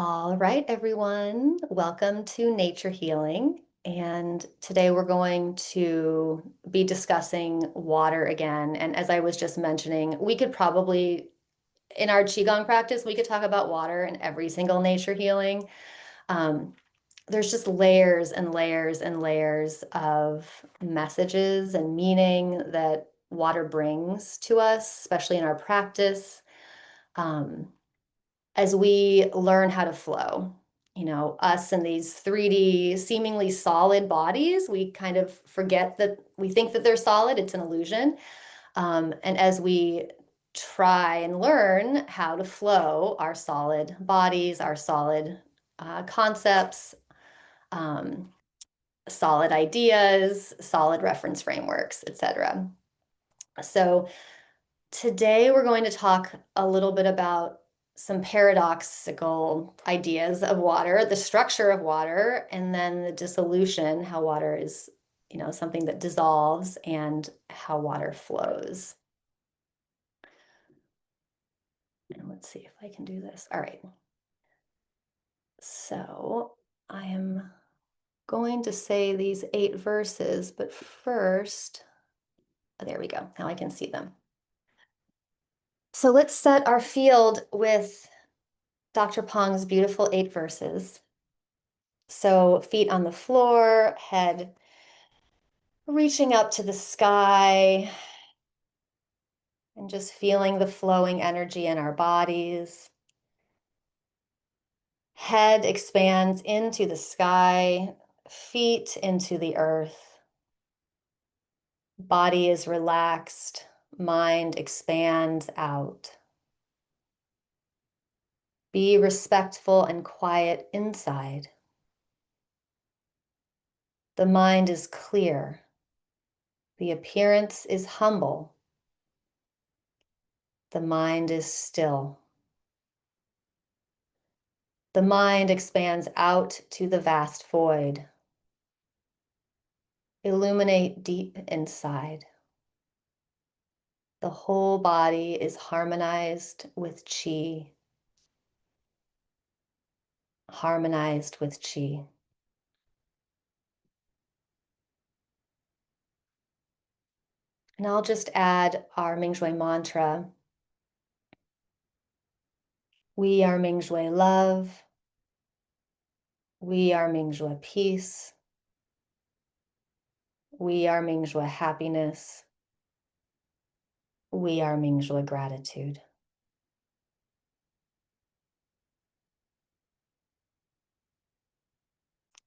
All right, everyone, welcome to Nature Healing. And today we're going to be discussing water again. And as I was just mentioning, we could probably, in our Qigong practice, we could talk about water in every single nature healing. Um, there's just layers and layers and layers of messages and meaning that water brings to us, especially in our practice. Um, as we learn how to flow. Us in these 3D, seemingly solid bodies, we kind of forget that we think that they're solid, it's an illusion. And as we try and learn how to flow our solid bodies, our solid concepts, um, solid ideas, solid reference frameworks, etc. So today, we're going to talk a little bit about some paradoxical ideas of water, the structure of water, and then the dissolution, how water is, something that dissolves and how water flows. And let's see if I can do this. All right. So I am going to say these 8 verses, but first, there we go. Now I can see them. So let's set our field with Dr. Pong's beautiful 8 verses. So feet on the floor, head reaching up to the sky, and just feeling the flowing energy in our bodies. Head expands into the sky, feet into the earth. Body is relaxed, mind expands out. Be respectful and quiet inside. The mind is clear. The appearance is humble. The mind is still. The mind expands out to the vast void. Illuminate deep inside. The whole body is harmonized with chi. Harmonized with chi. And I'll just add our Mingjue mantra. We are Mingjue love. We are Mingjue peace. We are Mingjue happiness. We are Mingjue gratitude.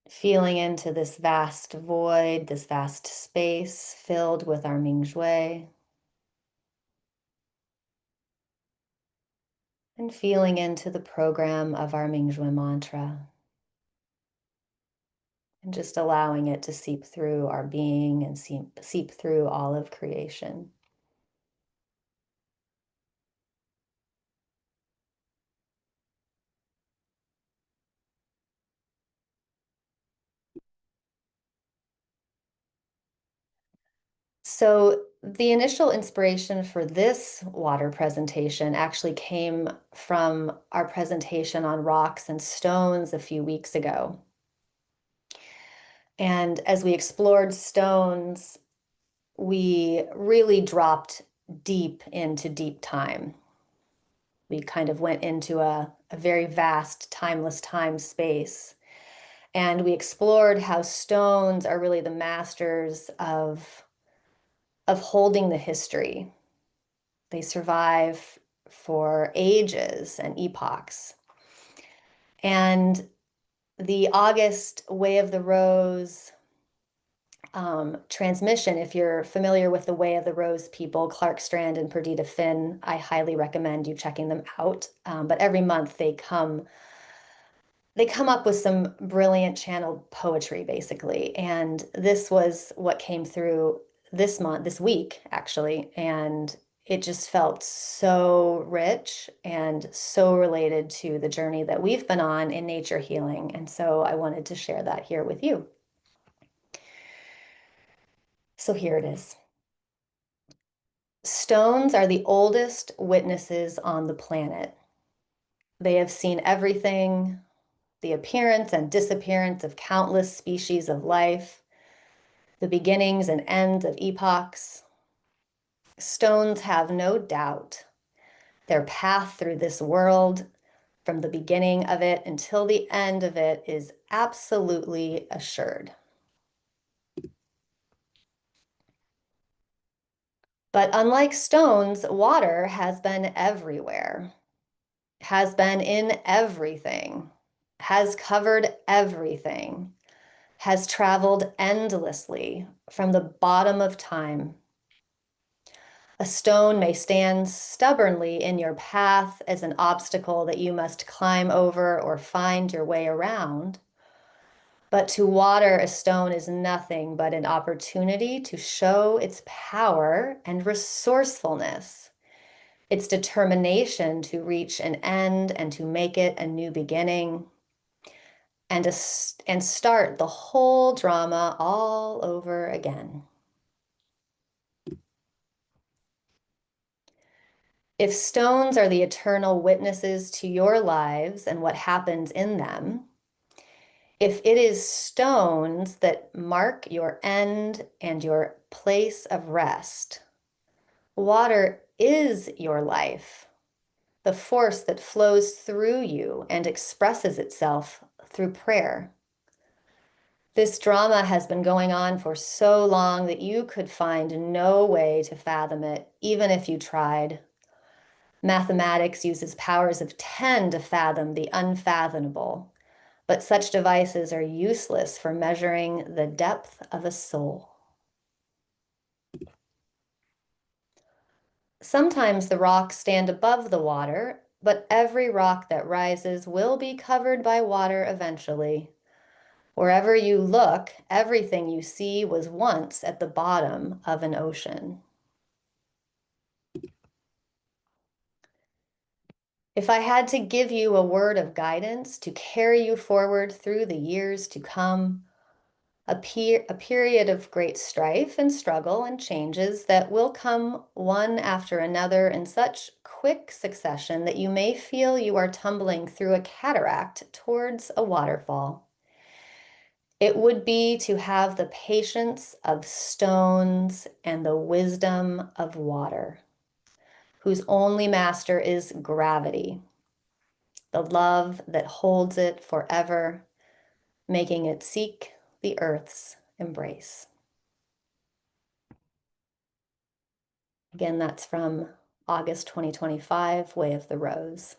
Feeling into this vast void, this vast space filled with our Mingjue. And feeling into the program of our Mingjue mantra. And just allowing it to seep through our being and seep through all of creation. So the initial inspiration for this water presentation actually came from our presentation on rocks and stones a few weeks ago. And as we explored stones, we really dropped deep into deep time. We kind of went into a very vast, timeless time space. And we explored how stones are really the masters of holding the history. They survive for ages and epochs. And the August Way of the Rose transmission, if you're familiar with the Way of the Rose people, Clark Strand and Perdita Finn, I highly recommend you checking them out. But every month they come up with some brilliant channeled poetry, basically. And this was what came through this week, actually. And it just felt so rich and so related to the journey that we've been on in nature healing. And so I wanted to share that here with you. So here it is. Stones are the oldest witnesses on the planet. They have seen everything, the appearance and disappearance of countless species of life, the beginnings and ends of epochs. Stones have no doubt their path through this world, from the beginning of it until the end of it, is absolutely assured. But unlike stones, water has been everywhere, has been in everything, has covered everything, has traveled endlessly from the bottom of time. A stone may stand stubbornly in your path as an obstacle that you must climb over or find your way around. But to water a stone is nothing but an opportunity to show its power and resourcefulness, its determination to reach an end and to make it a new beginning, and start the whole drama all over again. If stones are the eternal witnesses to your lives and what happens in them, if it is stones that mark your end and your place of rest, water is your life, the force that flows through you and expresses itself through prayer. This drama has been going on for so long that you could find no way to fathom it, even if you tried. Mathematics uses powers of 10 to fathom the unfathomable, but such devices are useless for measuring the depth of a soul. Sometimes the rocks stand above the water, but every rock that rises will be covered by water eventually. Wherever you look, everything you see was once at the bottom of an ocean. If I had to give you a word of guidance to carry you forward through the years to come, a period of great strife and struggle and changes that will come one after another in such quick succession that you may feel you are tumbling through a cataract towards a waterfall. It would be to have the patience of stones and the wisdom of water, whose only master is gravity, the love that holds it forever, making it seek the earth's embrace. Again, that's from August 2025, Way of the Rose.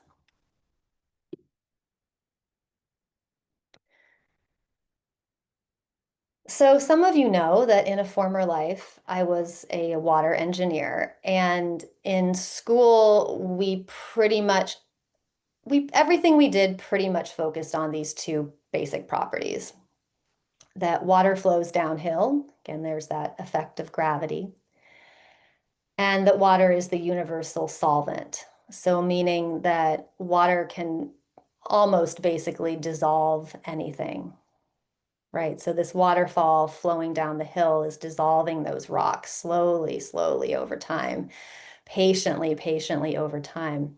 So some of you know that in a former life, I was a water engineer, and in school, everything we did pretty much focused on these two basic properties. That water flows downhill, again, there's that effect of gravity, and that water is the universal solvent. So meaning that water can almost basically dissolve anything, right? So this waterfall flowing down the hill is dissolving those rocks slowly, slowly over time, patiently, patiently over time.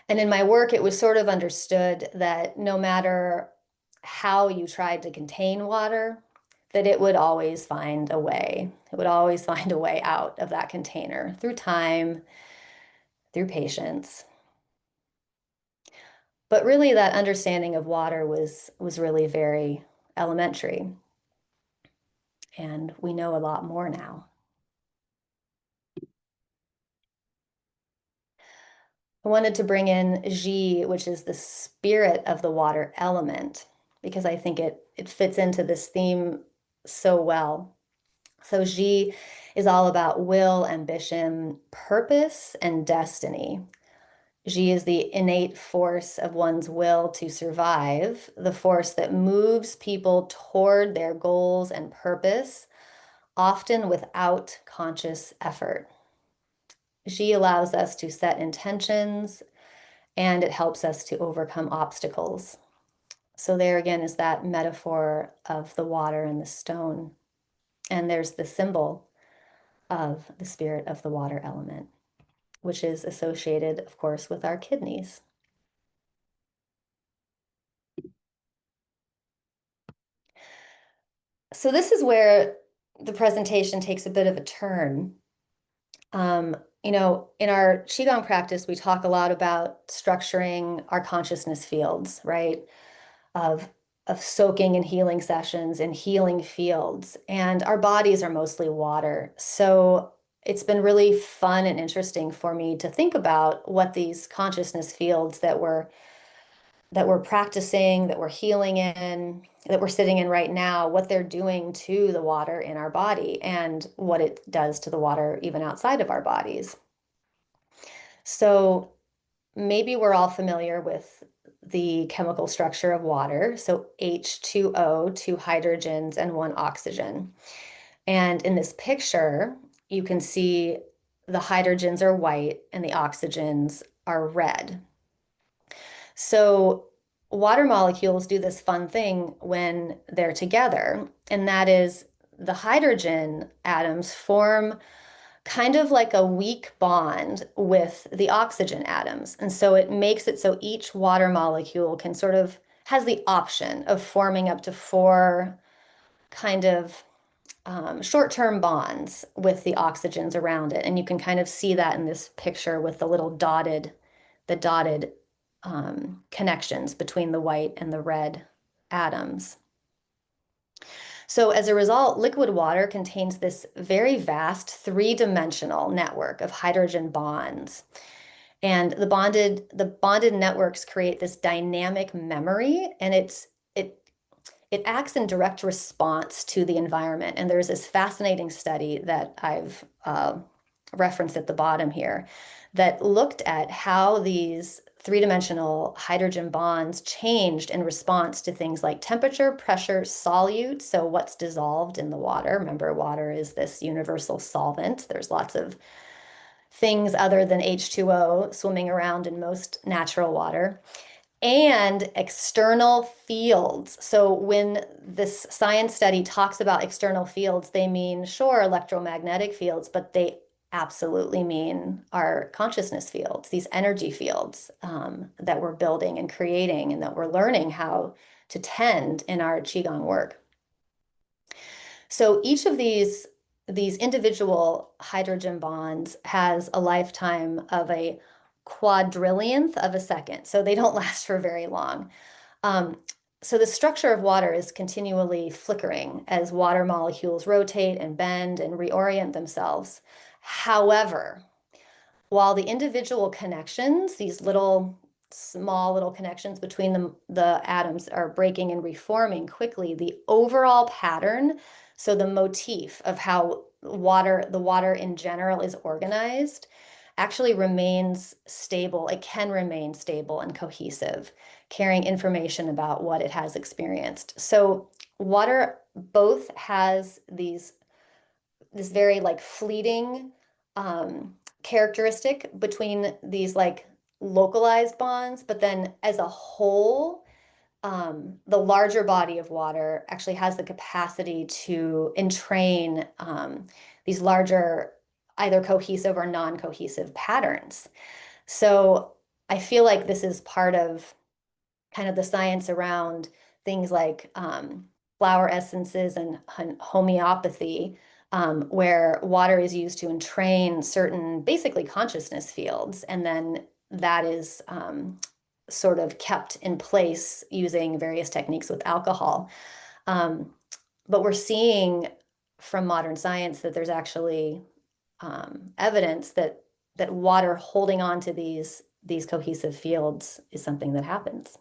And in my work, it was sort of understood that no matter how you tried to contain water, that it would always find a way. It would always find a way out of that container through time, through patience. But really, that understanding of water was really very elementary. And we know a lot more now. I wanted to bring in Ji, which is the spirit of the water element, because I think it fits into this theme so well. So Ji is all about will, ambition, purpose, and destiny. Ji is the innate force of one's will to survive, the force that moves people toward their goals and purpose, often without conscious effort. Ji allows us to set intentions, and it helps us to overcome obstacles. So there again is that metaphor of the water and the stone. And there's the symbol of the spirit of the water element, which is associated, of course, with our kidneys. So this is where the presentation takes a bit of a turn. In our Qigong practice, we talk a lot about structuring our consciousness fields, right? Of of soaking and healing sessions and healing fields. And our bodies are mostly water. So it's been really fun and interesting for me to think about what these consciousness fields that we're practicing, that we're healing in, that we're sitting in right now, what they're doing to the water in our body and what it does to the water even outside of our bodies. So maybe we're all familiar with the chemical structure of water. So H2O, two hydrogens and one oxygen. And in this picture, you can see the hydrogens are white and the oxygens are red. So water molecules do this fun thing when they're together, and that is the hydrogen atoms form kind of like a weak bond with the oxygen atoms. And so it makes it so each water molecule can sort of has the option of forming up to four kind of short-term bonds with the oxygens around it. And you can kind of see that in this picture with the dotted connections between the white and the red atoms. So as a result, liquid water contains this very vast three-dimensional network of hydrogen bonds. And the bonded networks create this dynamic memory, and it acts in direct response to the environment. And there's this fascinating study that I've referenced at the bottom here that looked at how these three-dimensional hydrogen bonds changed in response to things like temperature, pressure, solute, so what's dissolved in the water. Remember, water is this universal solvent. There's lots of things other than H2O swimming around in most natural water and external fields. So when this science study talks about external fields, they mean, sure, electromagnetic fields, but they absolutely mean our consciousness fields, these energy fields that we're building and creating and that we're learning how to tend in our Qigong work. So each of these individual hydrogen bonds has a lifetime of a quadrillionth of a second, so they don't last for very long. Um, so the structure of water is continually flickering as water molecules rotate and bend and reorient themselves. However, while the individual connections, these little small little connections between the atoms are breaking and reforming quickly, the overall pattern, so the motif of how the water in general is organized, actually remains stable. It can remain stable and cohesive, carrying information about what it has experienced. So water both has this very like fleeting characteristic between these like localized bonds, but then as a whole, the larger body of water actually has the capacity to entrain these larger, either cohesive or non-cohesive patterns. So I feel like this is part of kind of the science around things like flower essences and homeopathy, where water is used to entrain certain basically consciousness fields, and then that is sort of kept in place using various techniques with alcohol. Um, but we're seeing from modern science that there's actually evidence that water holding on to these cohesive fields is something that happens.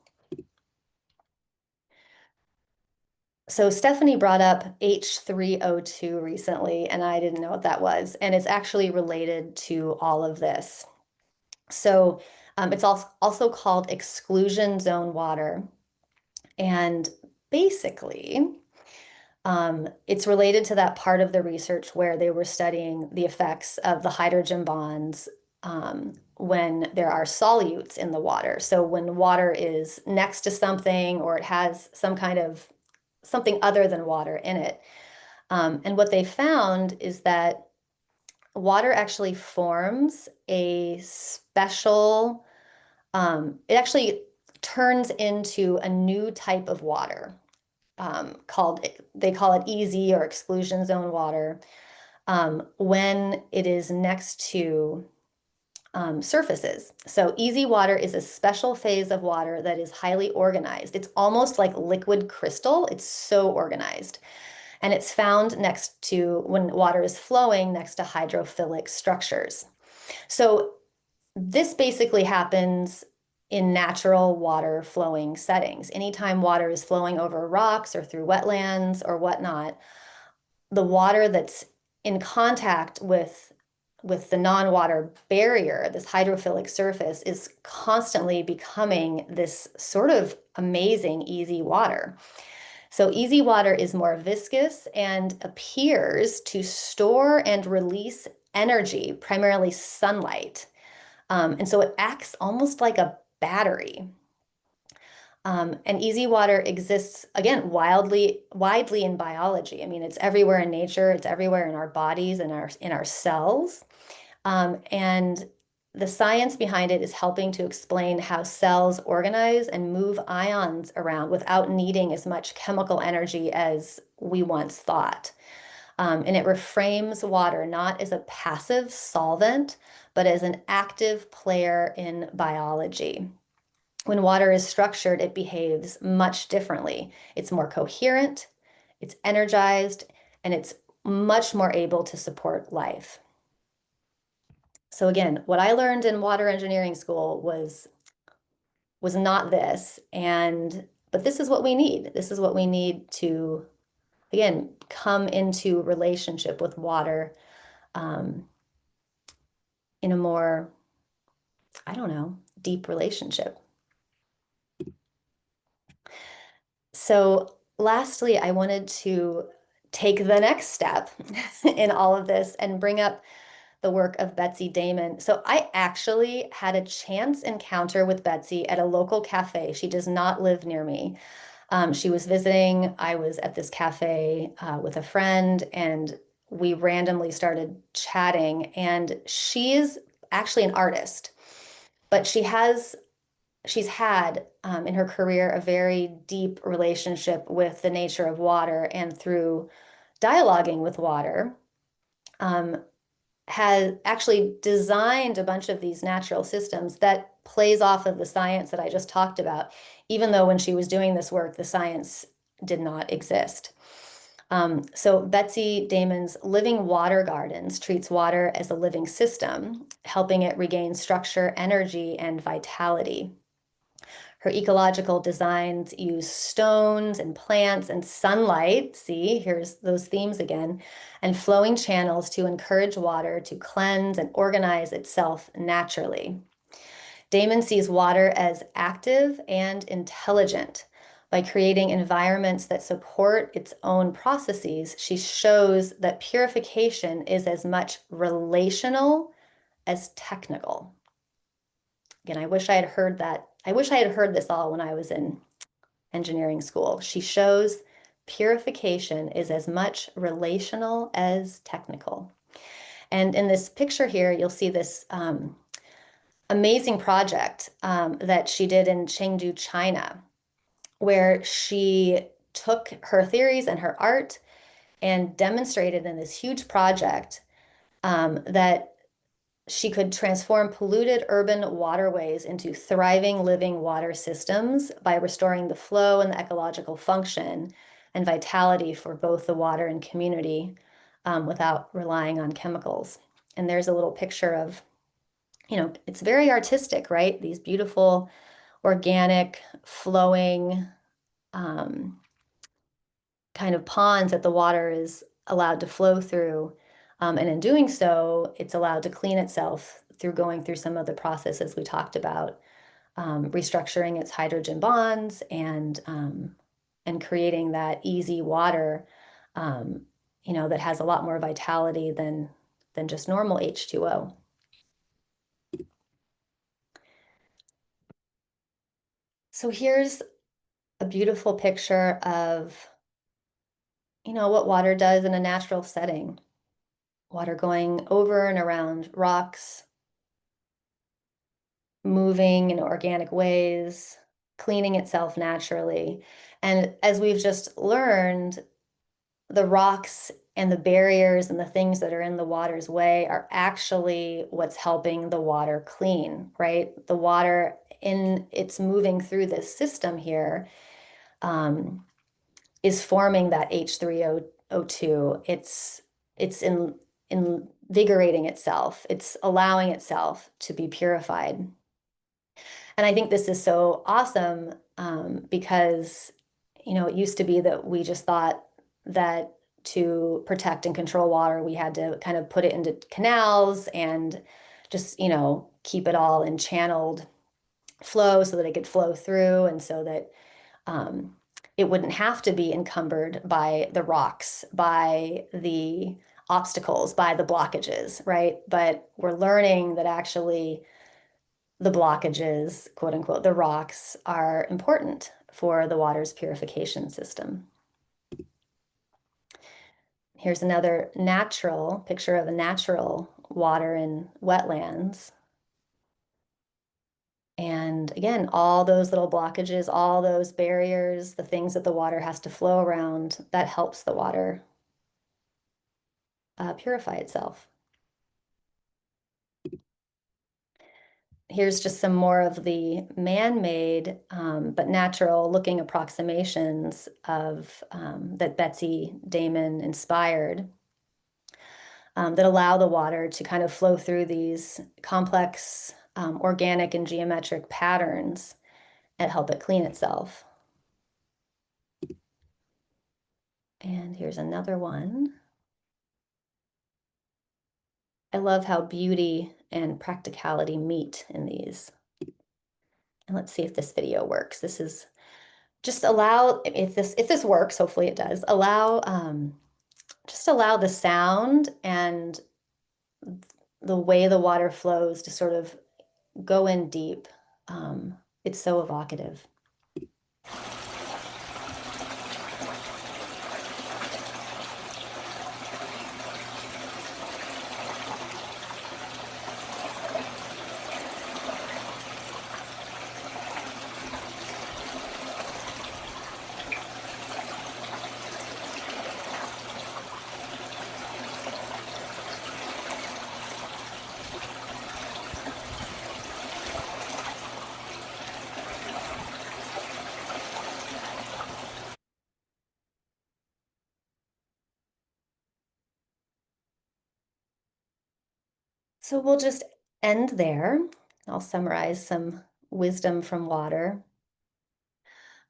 So Stephanie brought up H3O2 recently, and I didn't know what that was. And it's actually related to all of this. So it's also called exclusion zone water. And basically, it's related to that part of the research where they were studying the effects of the hydrogen bonds when there are solutes in the water. So when water is next to something or it has some kind of something other than water in it. And what they found is that water actually forms a special, it actually turns into a new type of water. called, they call it EZ or exclusion zone water, when it is next to surfaces. So easy water is a special phase of water that is highly organized. It's almost like liquid crystal. It's so organized. And it's found next to, when water is flowing, next to hydrophilic structures. So this basically happens in natural water flowing settings. Anytime water is flowing over rocks or through wetlands or whatnot, the water that's in contact with the non-water barrier, this hydrophilic surface, is constantly becoming this sort of amazing easy water. So easy water is more viscous and appears to store and release energy, primarily sunlight. And so it acts almost like a battery. And easy water exists, again, widely in biology. I mean, it's everywhere in nature, it's everywhere in our bodies and in our cells. And the science behind it is helping to explain how cells organize and move ions around without needing as much chemical energy as we once thought. And it reframes water not as a passive solvent, but as an active player in biology. When water is structured, it behaves much differently. It's more coherent, it's energized, and it's much more able to support life. So again, what I learned in water engineering school was not this, but this is what we need. This is what we need to, again, come into relationship with water um, in a more, I don't know, deep relationship. So lastly, I wanted to take the next step in all of this and bring up the work of Betsy Damon. So I actually had a chance encounter with Betsy at a local cafe. She does not live near me. She was visiting. I was at this cafe with a friend, and we randomly started chatting. And she's actually an artist, but she's had in her career a very deep relationship with the nature of water, and through dialoguing with water, um, has actually designed a bunch of these natural systems that plays off of the science that I just talked about, even though when she was doing this work, the science did not exist. So Betsy Damon's Living Water Gardens treats water as a living system, helping it regain structure, energy, and vitality. Her ecological designs use stones and plants and sunlight. See, here's those themes again, and flowing channels to encourage water to cleanse and organize itself naturally. Damon sees water as active and intelligent. By creating environments that support its own processes, she shows that purification is as much relational as technical. Again, I wish I had heard that. I wish I had heard this all when I was in engineering school. She shows purification is as much relational as technical. And in this picture here, you'll see this amazing project that she did in Chengdu, China, where she took her theories and her art and demonstrated in this huge project that she could transform polluted urban waterways into thriving living water systems by restoring the flow and the ecological function and vitality for both the water and community without relying on chemicals. And there's a little picture of, it's very artistic, right? These beautiful, organic, flowing kind of ponds that the water is allowed to flow through. And in doing so, it's allowed to clean itself through going through some of the processes we talked about, restructuring its hydrogen bonds and creating that easy water, that has a lot more vitality than just normal H2O. So here's a beautiful picture of, what water does in a natural setting. Water going over and around rocks, moving in organic ways, cleaning itself naturally. And as we've just learned, the rocks and the barriers and the things that are in the water's way are actually what's helping the water clean, right? The water it's moving through this system here, is forming that H3O2. It's invigorating itself. It's allowing itself to be purified. And I think this is so awesome, because, it used to be that we just thought that to protect and control water, we had to kind of put it into canals and just, keep it all in channeled flow so that it could flow through and so that um, it wouldn't have to be encumbered by the rocks, by the obstacles, by the blockages, right? But we're learning that actually the blockages, quote unquote, the rocks are important for the water's purification system. Here's another natural picture of a natural water in wetlands. And again, all those little blockages, all those barriers, the things that the water has to flow around, that helps the water purify itself. Here's just some more of the man-made but natural looking approximations of that Betsy Damon inspired, that allow the water to kind of flow through these complex organic and geometric patterns and help it clean itself. And here's another one. I love how beauty and practicality meet in these. And let's see if this video works. This is just allow, if this works, hopefully it does, just allow the sound and the way the water flows to sort of go in deep. It's so evocative. So we'll just end there. I'll summarize some wisdom from water.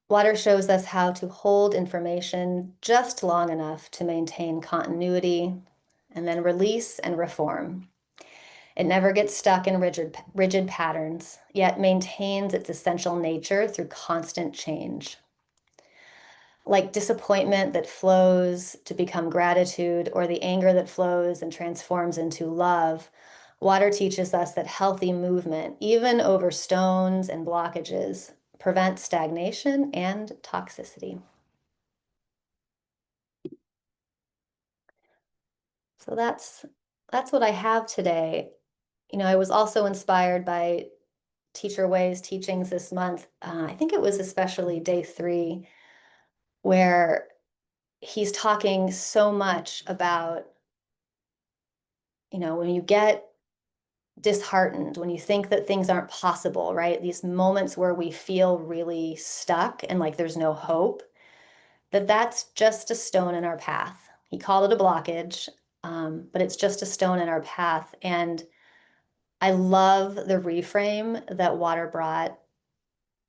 Water shows us how to hold information just long enough to maintain continuity and then release and reform. It never gets stuck in rigid patterns, yet maintains its essential nature through constant change. Like disappointment that flows to become gratitude, or the anger that flows and transforms into love, water teaches us that healthy movement, even over stones and blockages, prevents stagnation and toxicity. So that's what I have today. I was also inspired by Teacher Way's teachings this month. I think it was especially day 3, where he's talking so much about, when you get disheartened, when you think that things aren't possible, right? These moments where we feel really stuck and like there's no hope, that's just a stone in our path. He called it a blockage, but it's just a stone in our path. And I love the reframe that water brought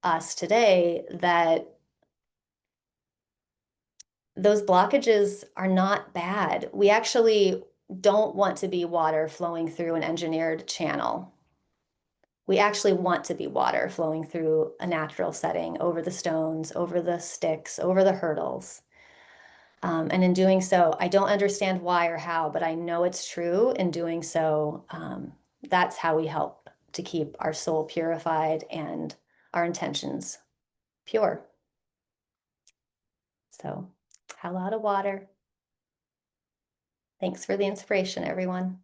us today, that those blockages are not bad. We actually don't want to be water flowing through an engineered channel. We actually want to be water flowing through a natural setting, over the stones, over the sticks, over the hurdles. And in doing so, I don't understand why or how, but I know it's true. In doing so, that's how we help to keep our soul purified and our intentions pure. So, holla to water. Thanks for the inspiration, everyone.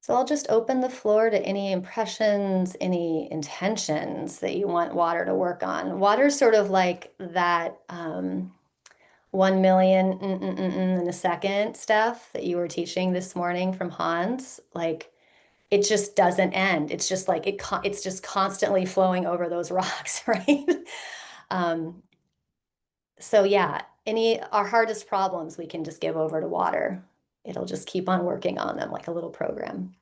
So I'll just open the floor to any impressions, any intentions that you want water to work on. Water's sort of like that 1 million in a second stuff that you were teaching this morning from Hans. Like it just doesn't end. It's just like it's just constantly flowing over those rocks, right? Um, so yeah, any our hardest problems we can just give over to water. It'll just keep on working on them like a little program.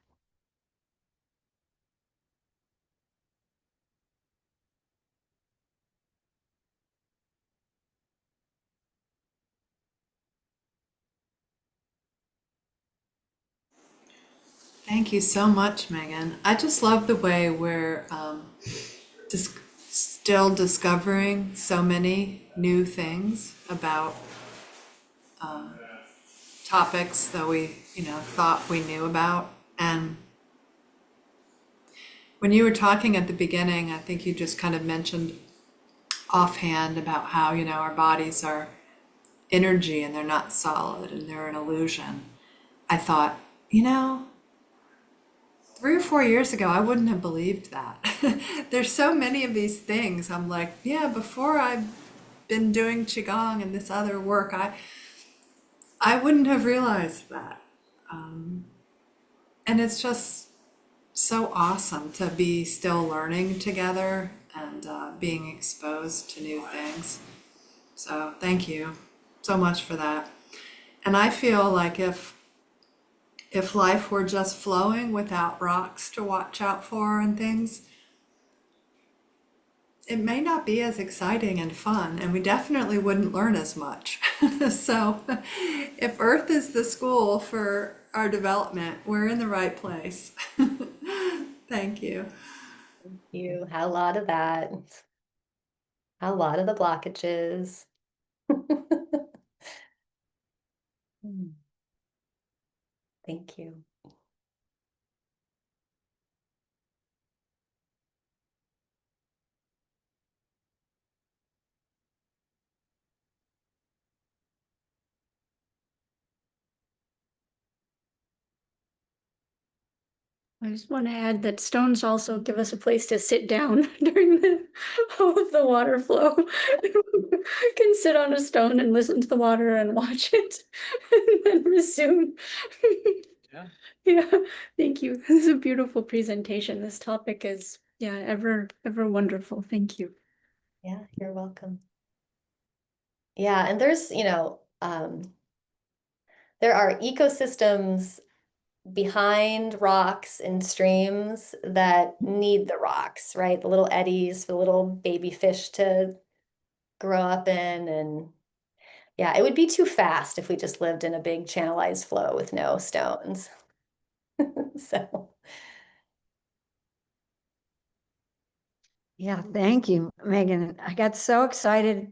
Thank you so much, Megan. I just love the way we're still discovering so many new things about topics that we, thought we knew about. And when you were talking at the beginning, I think you just kind of mentioned offhand about how, our bodies are energy and they're not solid and they're an illusion. I thought, 3 or 4 years ago, I wouldn't have believed that. There's so many of these things. I'm like, yeah, before I've been doing Qigong and this other work, I wouldn't have realized that. And it's just so awesome to be still learning together and being exposed to new things. So thank you so much for that. And I feel like if life were just flowing without rocks to watch out for and things, it may not be as exciting and fun, and we definitely wouldn't learn as much. So, if Earth is the school for our development, we're in the right place. Thank you. You had a lot of that, a lot of the blockages. Hmm, thank you. I just want to add that stones also give us a place to sit down during all of the water flow. Can sit on a stone and listen to the water and watch it and then resume. Yeah. Yeah, thank you. This is a beautiful presentation. This topic is, yeah, ever wonderful. Thank you. Yeah, you're welcome. Yeah, and there's, there are ecosystems behind rocks and streams that need the rocks, right? The little eddies for the little baby fish to grow up in. And yeah, it would be too fast if we just lived in a big channelized flow with no stones. So, Yeah, thank you, Megan. I got so excited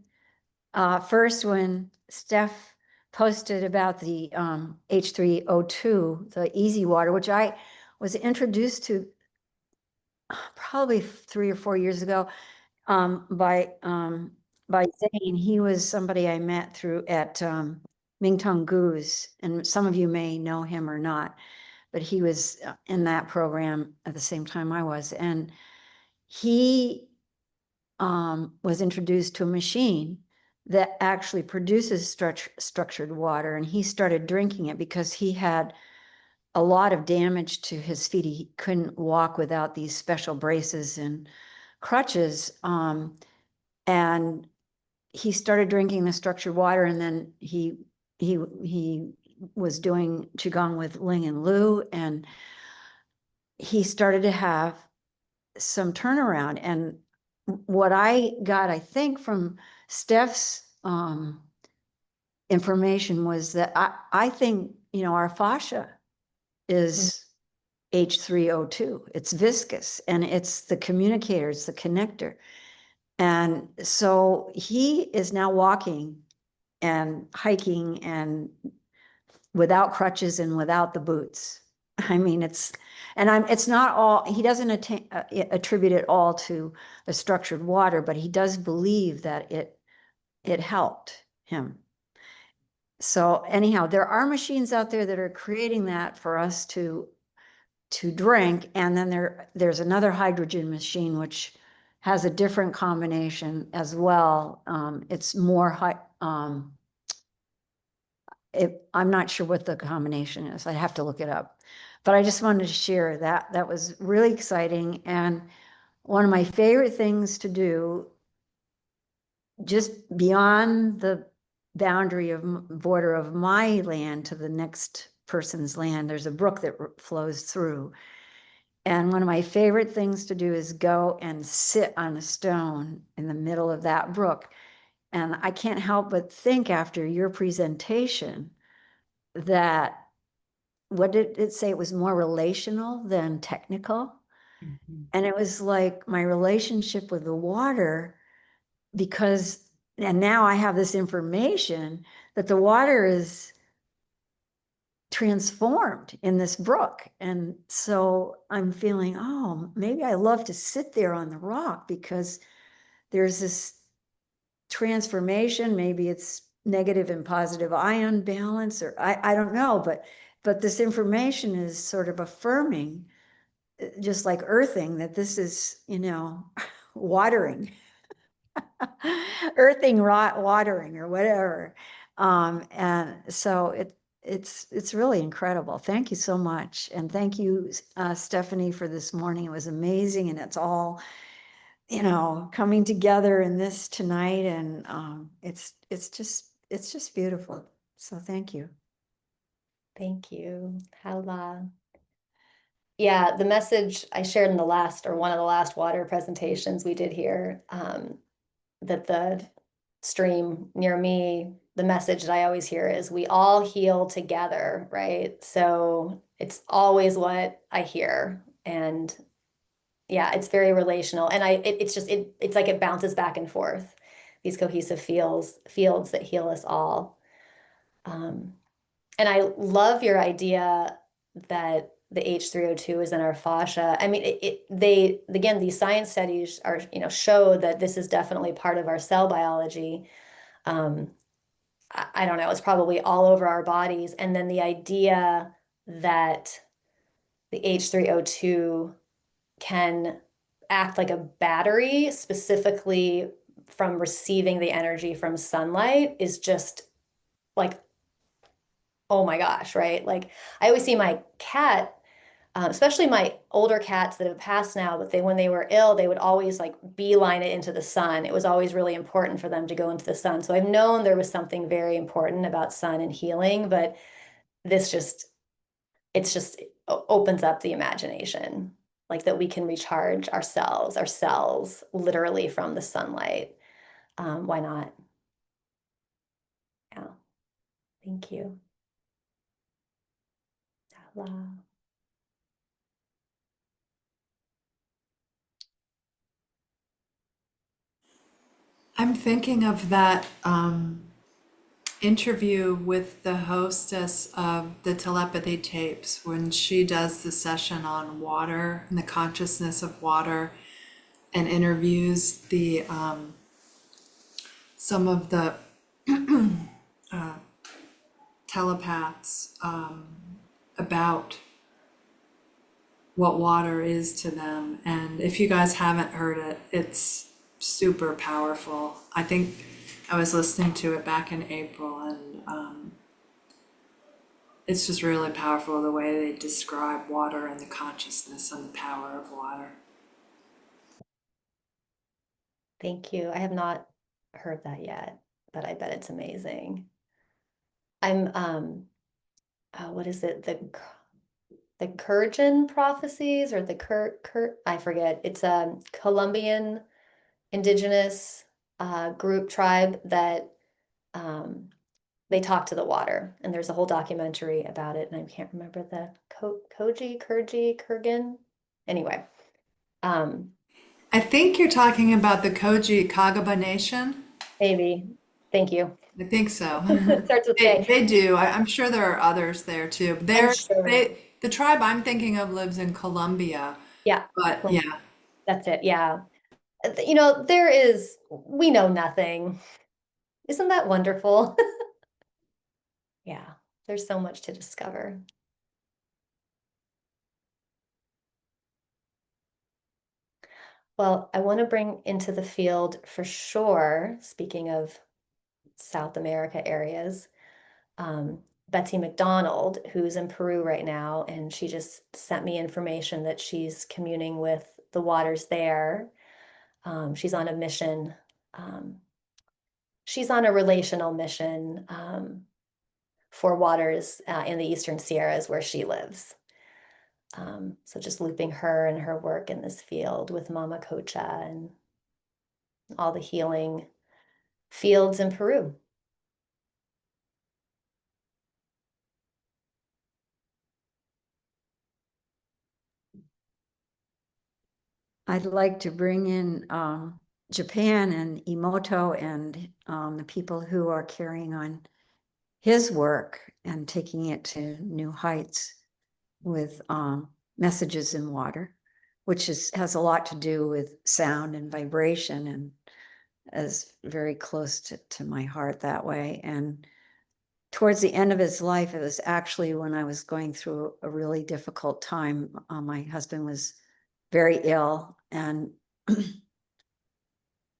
first when Steph posted about the H3O2, the easy water, which I was introduced to probably 3 or 4 years ago by Zane. He was somebody I met through at Mingtong Gu's, and some of you may know him or not, but he was in that program at the same time I was, and he was introduced to a machine that actually produces structured water, and he started drinking it because he had a lot of damage to his feet. He couldn't walk without these special braces and crutches, and he started drinking the structured water, and then he was doing qigong with Ling and Lu, and he started to have some turnaround. And what I got, I think, from Steph's information was that I think, our fascia is H3O2. It's viscous, and it's the communicator, it's the connector. And so he is now walking and hiking and without crutches and without the boots. I mean, it's not all, he doesn't attribute it all to the structured water, but he does believe that it helped him. So anyhow, there are machines out there that are creating that for us to to drink. And then there's another hydrogen machine, which has a different combination as well. It's more high, I'm not sure what the combination is. I have to look it up. But I just wanted to share that. That was really exciting. And one of my favorite things to do, just beyond the boundary of border of my land to the next person's land, there's a brook that flows through. And one of my favorite things to do is go and sit on a stone in the middle of that brook. And I can't help but think after your presentation that, what did it say? It was more relational than technical. And it was like my relationship with the water, because, and now I have this information that the water is transformed in this brook. And so I'm feeling, oh, maybe I love to sit there on the rock because there's this transformation. Maybe it's negative and positive ion balance, or I don't know, but this information is sort of affirming, just like earthing, that this is, watering, earthing, watering, or whatever. And so it's really incredible. Thank you so much. And thank you, Stephanie, for this morning. It was amazing. And it's all, coming together in this tonight. And it's just beautiful. So thank you. Thank you. Hala. Yeah, the message I shared in the last, or one of the last water presentations we did here, that the stream near me, the message that I always hear is we all heal together, right? So it's always what I hear. And yeah, it's very relational. And it's like it bounces back and forth, these cohesive fields that heal us all. Um, and I love your idea that the H3O2 is in our fascia. I mean, again, these science studies show that this is definitely part of our cell biology. Um, I don't know, it's probably all over our bodies. And then the idea that the H3O2 can act like a battery specifically from receiving the energy from sunlight is just like, oh my gosh, right? Like I always see my cat, especially my older cats that have passed now, but when they were ill, they would always like beeline it into the sun. It was always really important for them to go into the sun. So I've known there was something very important about sun and healing, but this just, it opens up the imagination, like that we can recharge our cells literally from the sunlight. Why not? Yeah, thank you. Hala. I'm thinking of that interview with the hostess of the telepathy tapes when she does the session on water and the consciousness of water, and interviews the some of the telepaths about what water is to them. And if you guys haven't heard it, it's super powerful. I think I was listening to it back in April, and it's just really powerful the way they describe water and the consciousness and the power of water. Thank you. I have not heard that yet, but I bet it's amazing. I'm what is it? The Kurgan prophecies, or the I forget. It's a Colombian indigenous group tribe that um they talk to the water, and there's a whole documentary about it, and I can't remember the Kurgan. Anyway, um I think you're talking about the Koji Kagaba Nation. maybe. Thank you. I think so. It starts with They K. they do. I'm sure there are others there too. I'm There's sure. the tribe I'm thinking of lives in Colombia, Yeah, but yeah. that's it. Yeah. We know nothing. Isn't that wonderful? Yeah, there's so much to discover. Well, I want to bring into the field for sure, speaking of South America areas, Betsy McDonald, who's in Peru right now, and she just sent me information that she's communing with the waters there. She's on a mission. Um, she's on a relational mission for waters in the Eastern Sierras where she lives. So just looping her and her work in this field with Mama Cocha and all the healing fields in Peru. I'd like to bring in Japan and Emoto and the people who are carrying on his work and taking it to new heights with messages in water, which has a lot to do with sound and vibration and is very close to my heart that way. And towards the end of his life, it was actually when I was going through a really difficult time. My husband was very ill, and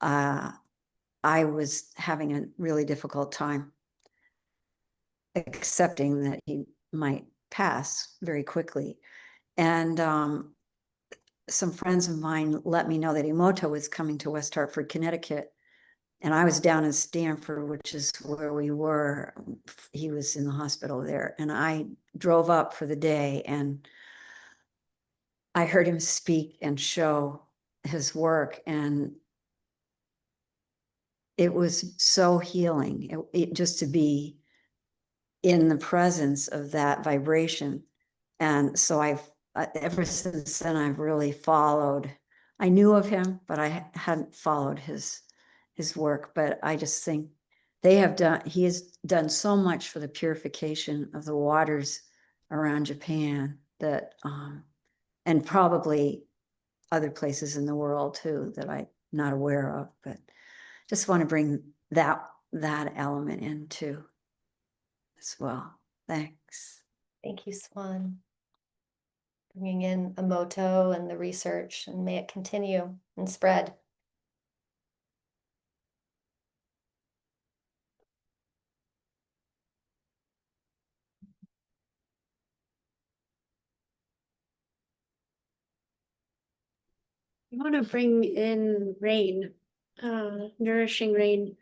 I was having a really difficult time accepting that he might pass very quickly. And some friends of mine let me know that Emoto was coming to West Hartford, Connecticut. And I was down in Stamford, which is where we were. He was in the hospital there. And I drove up for the day, and I heard him speak and show his work. And it was so healing, just to be in the presence of that vibration. And so ever since then, I've really followed. I knew of him, but I hadn't followed his work. But I just think he has done so much for the purification of the waters around Japan that, and probably other places in the world too, that I'm not aware of, but just want to bring that element into as well. Thanks. Thank you, Swan. Bringing in Emoto and the research, and may it continue and spread. I want to bring in rain, nourishing rain.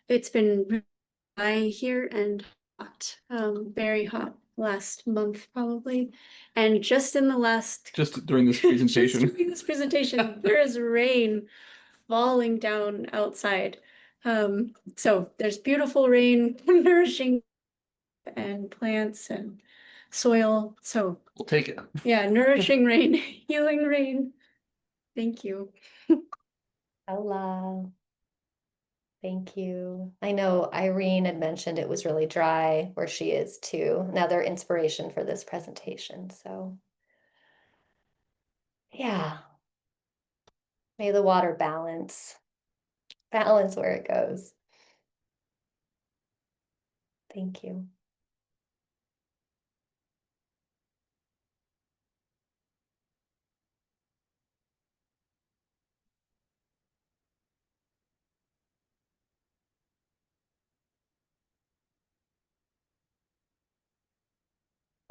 It's been dry here and hot, very hot last month probably. And just in the last Just during this just presentation. during this presentation, there is rain falling down outside. So there's beautiful rain, nourishing and plants and soil. So We'll take it. yeah, nourishing rain, healing rain. Thank you. Hola. Thank you. I know Irene had mentioned it was really dry where she is too. Another inspiration for this presentation. So yeah, may the water balance where it goes. Thank you.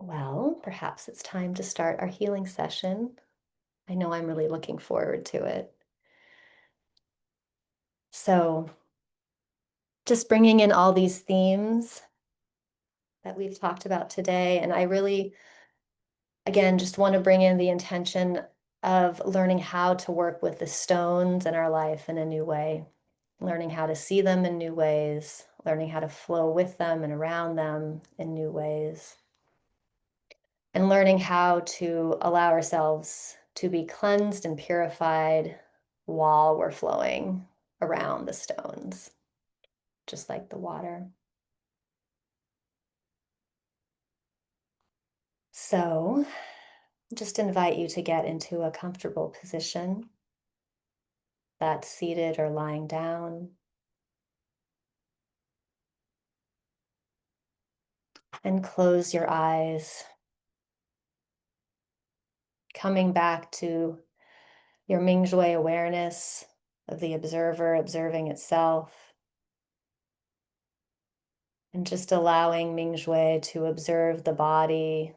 Well, perhaps it's time to start our healing session. I know I'm really looking forward to it. So just bringing in all these themes that we've talked about today. And I really, again, just want to bring in the intention of learning how to work with the stones in our life in a new way, learning how to see them in new ways, learning how to flow with them and around them in new ways, and learning how to allow ourselves to be cleansed and purified while we're flowing around the stones, just like the water. So just invite you to get into a comfortable position, that's seated or lying down. And close your eyes, coming back to your Mingjue awareness of the observer observing itself, and just allowing Mingjue to observe the body,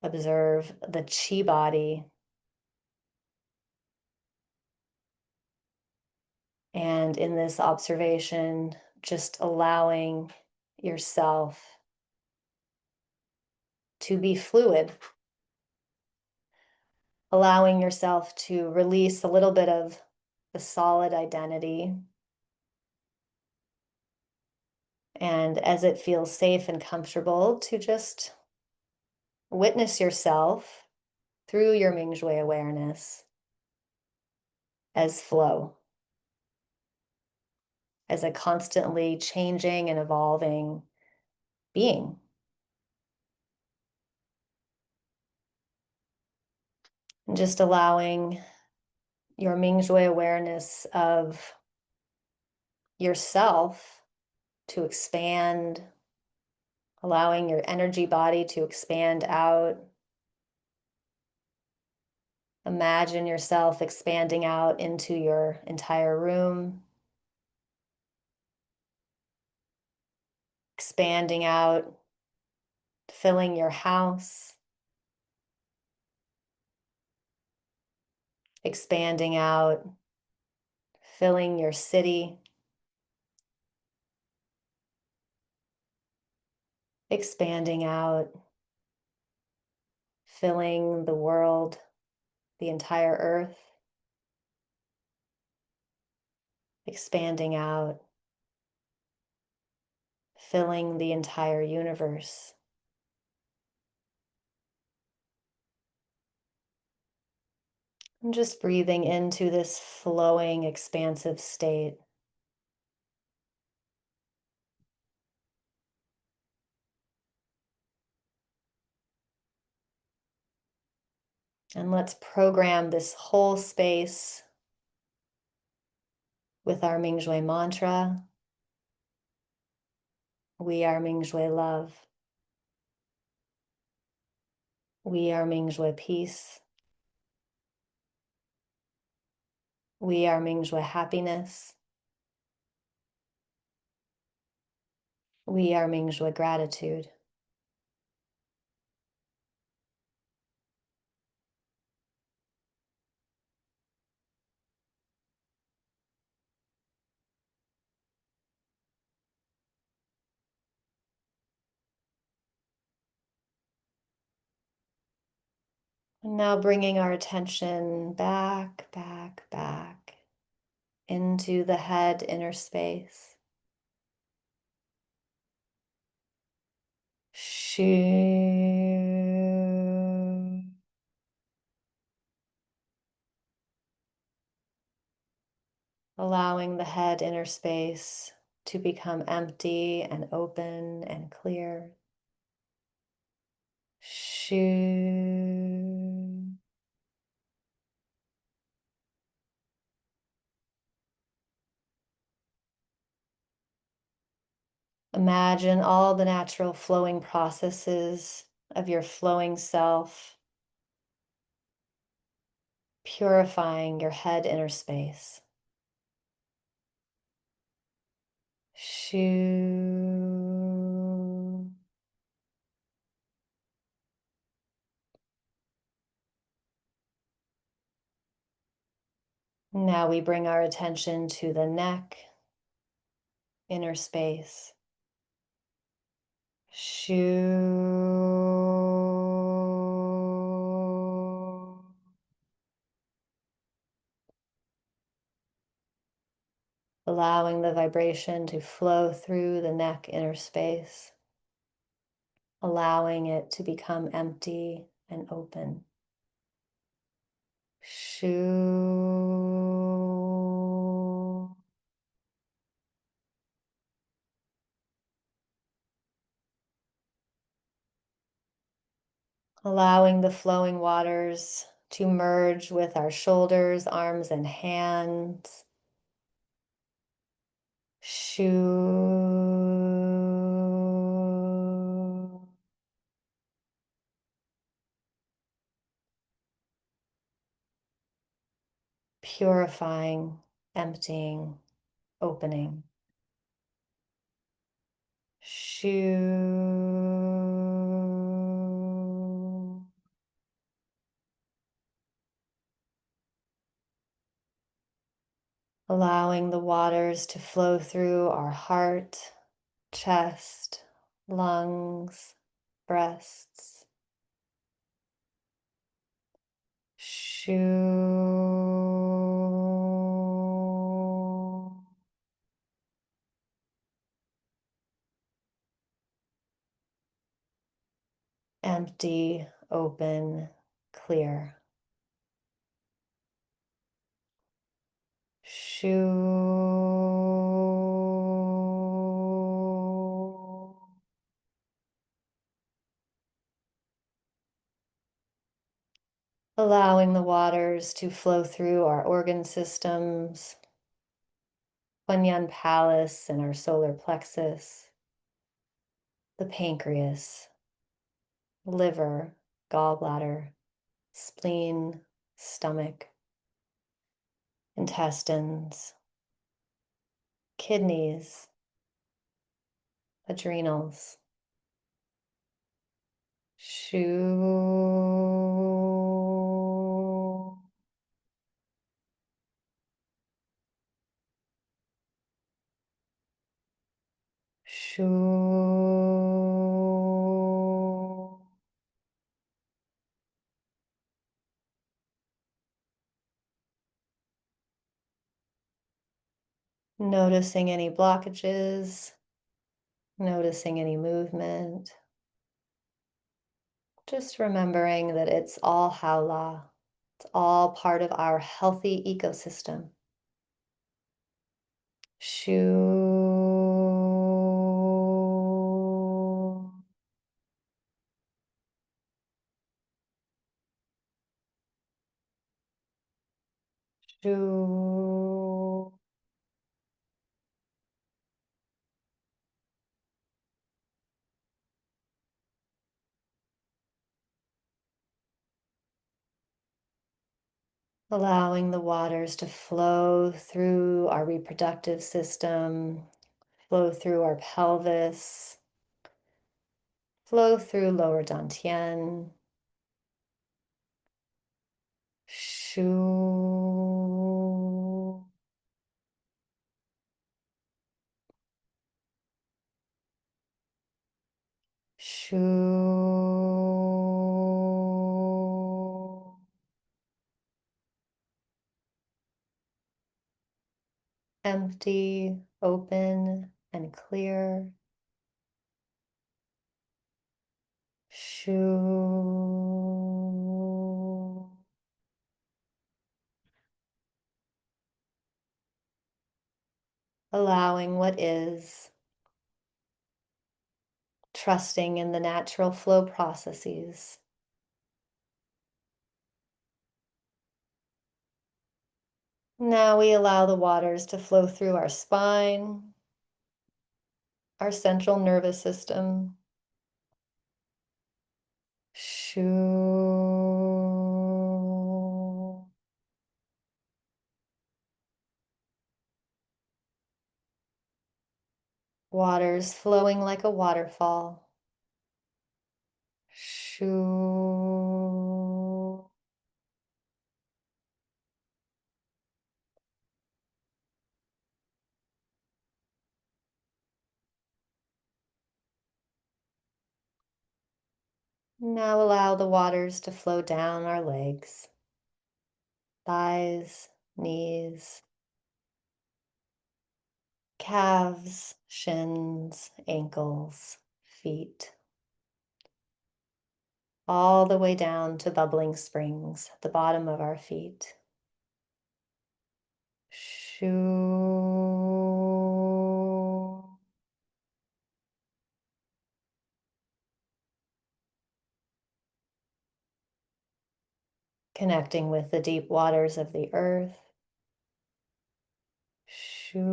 observe the chi body, and in this observation, just allowing yourself to be fluid, allowing yourself to release a little bit of the solid identity. And as it feels safe and comfortable, to just witness yourself through your Mingjue awareness as flow, as a constantly changing and evolving being. And just allowing your Mingjue awareness of yourself to expand, allowing your energy body to expand out. Imagine yourself expanding out into your entire room, expanding out, filling your house, expanding out, filling your city, expanding out, filling the world, the entire earth, expanding out, filling the entire universe. And just breathing into this flowing, expansive state. And let's program this whole space with our Mingjue mantra. We are Mingjue love. We are Mingjue peace. We are Mingjue happiness. We are Mingjue gratitude. And now bringing our attention back, back, back into the head inner space. Shu. Allowing the head inner space to become empty and open and clear. Shu. Imagine all the natural flowing processes of your flowing self, purifying your head inner space. Shu. Now we bring our attention to the neck, inner space. Shu. Allowing the vibration to flow through the neck inner space, allowing it to become empty and open. Shu. Allowing the flowing waters to merge with our shoulders, arms, and hands. Shu. purifying, emptying, opening. Shoo. Allowing the waters to flow through our heart, chest, lungs, breasts. Shoo. Empty, open, clear. Shoo. Allowing the waters to flow through our organ systems, Huanyan Palace and our solar plexus, the pancreas, liver, gallbladder, spleen, stomach, intestines, kidneys, adrenals. Shoo. Shoo. Noticing any blockages, noticing any movement. Just remembering that it's all Haola. It's all part of our healthy ecosystem. Shoo. Shoo. Allowing the waters to flow through our reproductive system, flow through our pelvis, flow through lower dantian. Shoo. Shoo. Empty, open, and clear. Shoo. Allowing what is, trusting in the natural flow processes. Now we allow the waters to flow through our spine, our central nervous system. Shoo. Waters flowing like a waterfall. Shoo. Now allow the waters to flow down our legs, thighs, knees, calves, shins, ankles, feet, all the way down to bubbling springs, the bottom of our feet. Shoo. Connecting with the deep waters of the earth. Shoo.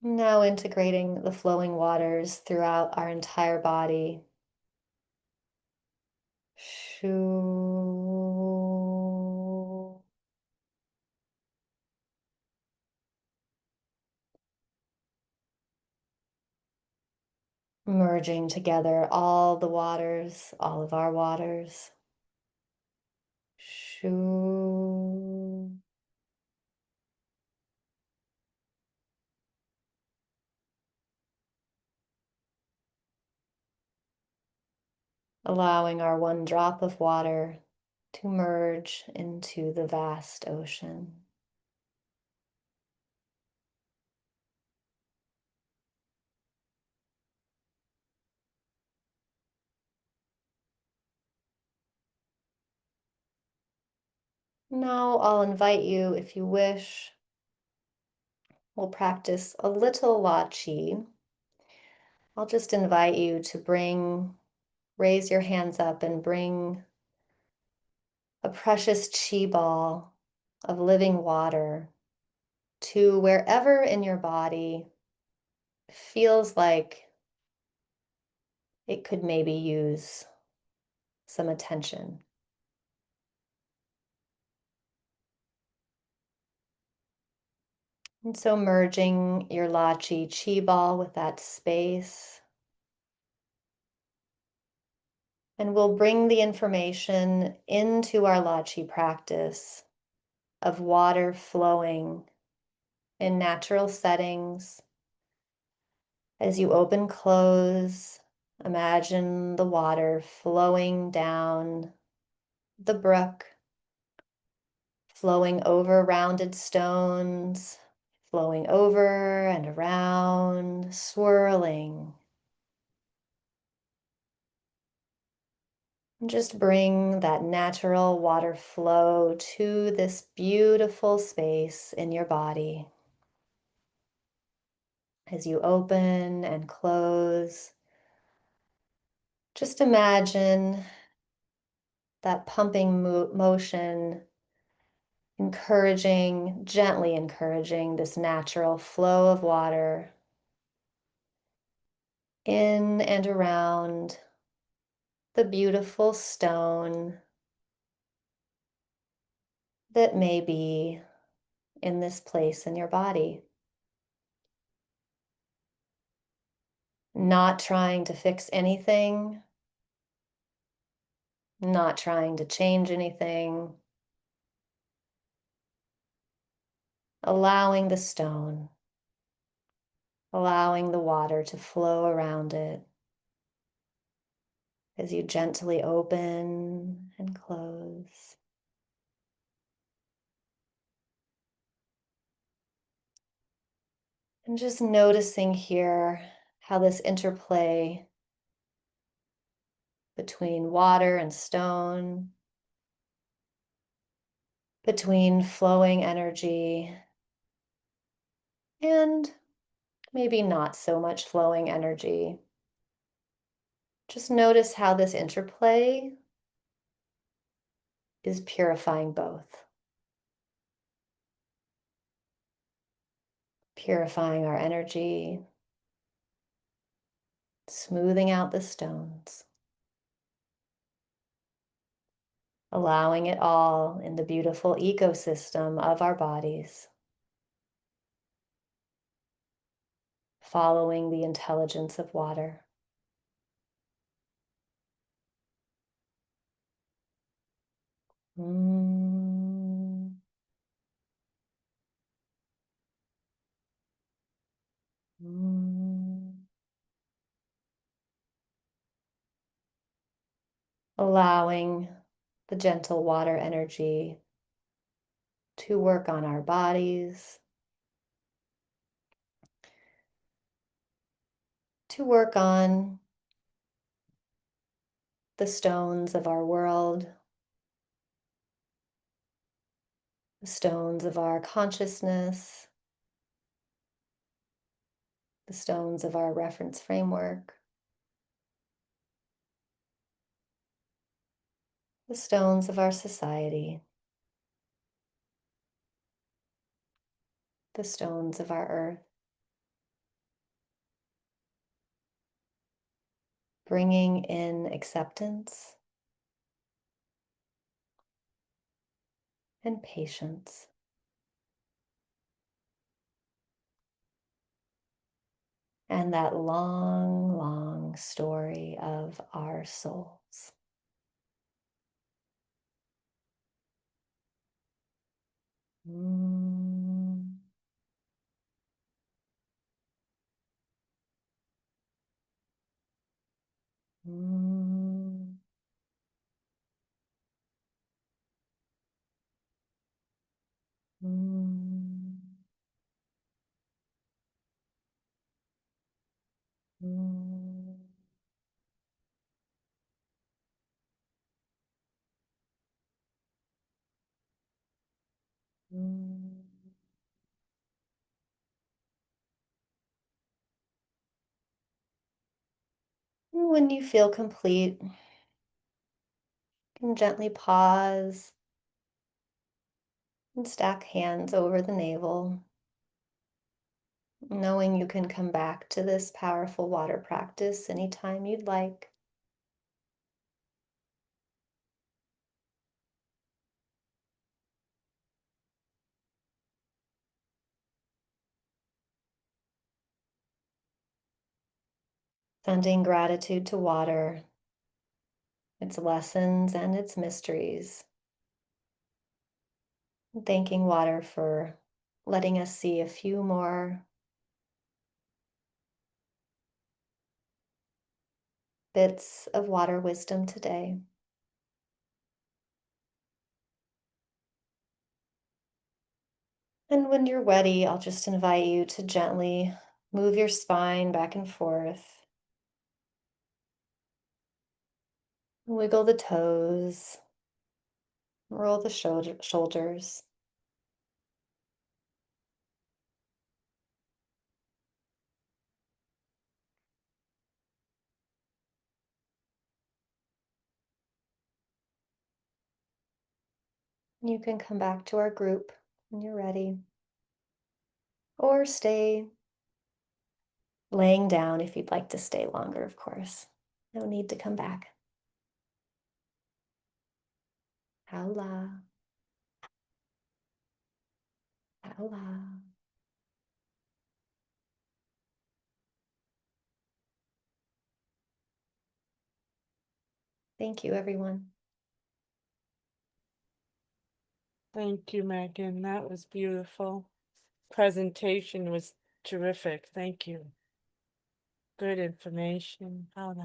Now integrating the flowing waters throughout our entire body. Shoo. Merging together all the waters, all of our waters. Shoo. Allowing our one drop of water to merge into the vast ocean. Now I'll invite you, if you wish, we'll practice a little La Chi. I'll just invite you to raise your hands up and bring a precious chi ball of living water to wherever in your body feels like it could maybe use some attention. And so merging your La Chi ball with that space. And we'll bring the information into our La Chi practice of water flowing in natural settings. As you open, close, imagine the water flowing down the brook, flowing over rounded stones, flowing over and around, swirling. And just bring that natural water flow to this beautiful space in your body. As you open and close, just imagine that pumping motion gently encouraging this natural flow of water in and around the beautiful stone that may be in this place in your body. Not trying to fix anything, not trying to change anything, allowing the stone, allowing the water to flow around it as you gently open and close. And just noticing here how this interplay between water and stone, between flowing energy and maybe not so much flowing energy. Just notice how this interplay is purifying both. Purifying our energy, smoothing out the stones, allowing it all in the beautiful ecosystem of our bodies, following the intelligence of water. Mm. Mm. Allowing the gentle water energy to work on our bodies, to work on the stones of our world, the stones of our consciousness, the stones of our reference framework, the stones of our society, the stones of our earth. bringing in acceptance and patience. And that long, long story of our souls. Mm. Mm. Mm. Mm. Mm. When you feel complete, you can gently pause and stack hands over the navel, knowing you can come back to this powerful water practice anytime you'd like. Sending gratitude to water, its lessons and its mysteries. Thanking water for letting us see a few more bits of water wisdom today. And when you're ready, I'll just invite you to gently move your spine back and forth. Wiggle the toes, roll the shoulders. You can come back to our group when you're ready, or stay laying down if you'd like to stay longer, of course. No need to come back. Hola, hola. Thank you, everyone. Thank you, Megan. That was beautiful. Presentation was terrific. Thank you. Good information. Hold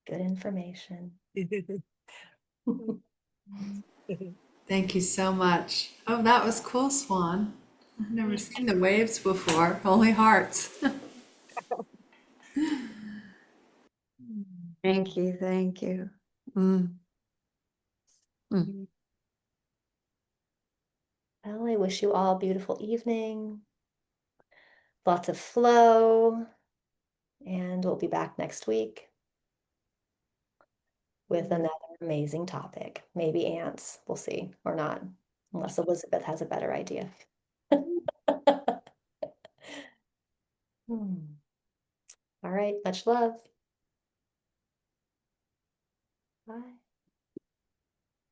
Good information. on. Thank you so much. Oh, that was cool, Swan. I've never seen the waves before, only hearts. Thank you, thank you. Mm. Mm. Well, I wish you all a beautiful evening, lots of flow, and we'll be back next week with another amazing topic. Maybe ants, we'll see, or not, unless Elizabeth has a better idea. Hmm. All right, much love. Bye.